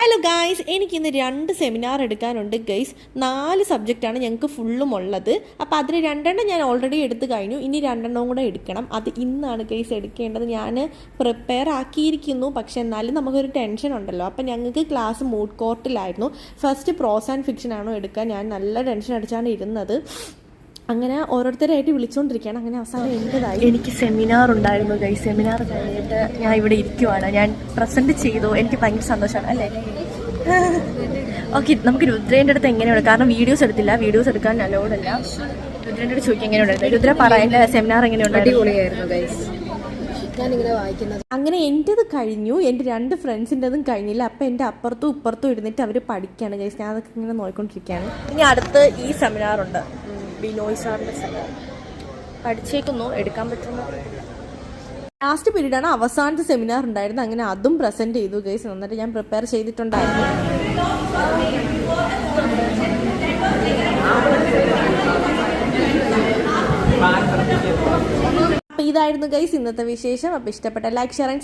Hello guys, എനിക്കിന്ന് 2 seminar എടുക്കാനുണ്ട് guys. 4 സബ്ജക്റ്റാണ് ഞങ്ങൾക്ക് ഫുള്ളും ഉള്ളത്. അപ്പോൾ അതിൽ 2 ഞാൻ ഓൾറെഡി എടുത്തു കഴിഞ്ഞു. ഇനി 2 കൂടെ എടുക്കണം. അത് ഇന്നാണ് ഗൈസ് എടുക്കേണ്ടത്. ഞാൻ പ്രിപ്പയർ ആക്കിയിരിക്കുന്നു. പക്ഷെ എന്നാലും നമുക്കൊരു ടെൻഷൻ ഉണ്ടല്ലോ. അപ്പോൾ ഞങ്ങൾക്ക് ക്ലാസ് മൂഡ് കോർട്ടിലായിരുന്നു. ഫസ്റ്റ് പ്രോസ് ആൻഡ് ഫിക്ഷൻ ആണോ എടുക്കാൻ. ഞാൻ നല്ല ടെൻഷൻ അടിച്ചാണ് ഇരുന്നത്. അങ്ങനെ ഓരോരുത്തരായിട്ട് വിളിച്ചുകൊണ്ടിരിക്കുകയാണ്. അങ്ങനെ അവസാനം എൻ്റെതായി. എനിക്ക് സെമിനാർ ഉണ്ടായിരുന്നു ഗൈസ്. സെമിനാർ കഴിഞ്ഞിട്ട് ഞാൻ ഇവിടെ ഇരിക്കുവാണ്. ഞാൻ പ്രസൻറ്റ് ചെയ്തു. എനിക്ക് ഭയങ്കര സന്തോഷമാണ് അല്ലേ. ഓക്കെ, നമുക്ക് രുദ്രേൻ്റെ അടുത്ത് എങ്ങനെയാണ്, കാരണം വീഡിയോസ് എടുത്തില്ല. വീഡിയോസ് എടുക്കാൻ അലോഡല്ല. രുദ്രേൻ്റെ അടുത്ത് ചോദിക്കാൻ എങ്ങനെയുണ്ടായിരുന്നു. രുദ്ര പറ, എൻ്റെ സെമിനാർ എങ്ങനെയുണ്ടായിരുന്നു? അങ്ങനെ എൻ്റെത് കഴിഞ്ഞു. എൻ്റെ 2 ഫ്രണ്ട്സിൻ്റെതും കഴിഞ്ഞില്ല. അപ്പം എൻ്റെ അപ്പുറത്തും ഇപ്പുറത്തും ഇരുന്നിട്ട് അവർ പഠിക്കുകയാണ് ഗൈസ്. ഞാൻ അതൊക്കെ ഇങ്ങനെ നോക്കിക്കൊണ്ടിരിക്കുകയാണ്. ഇനി അടുത്ത് ഈ സെമിനാറുണ്ട്, ബിനോയ് സാറിൻ്റെ സെമിനാർ. പഠിച്ചേക്കുന്നു, എടുക്കാൻ പറ്റുന്ന ലാസ്റ്റ് പീരീഡാണ്. അവസാനത്തെ സെമിനാർ ഉണ്ടായിരുന്നു. അങ്ങനെ അതും പ്രസൻറ്റ് ചെയ്തു ഗൈസ്. എന്നിട്ട് ഞാൻ പ്രിപ്പയർ ചെയ്തിട്ടുണ്ടായിരുന്നു. അപ്പോൾ ഇതായിരുന്നു ഗൈസ് ഇന്നത്തെ വിശേഷം. അപ്പോൾ ഇഷ്ടപ്പെട്ട ലൈക്ക്, ഷെയർ ആൻഡ്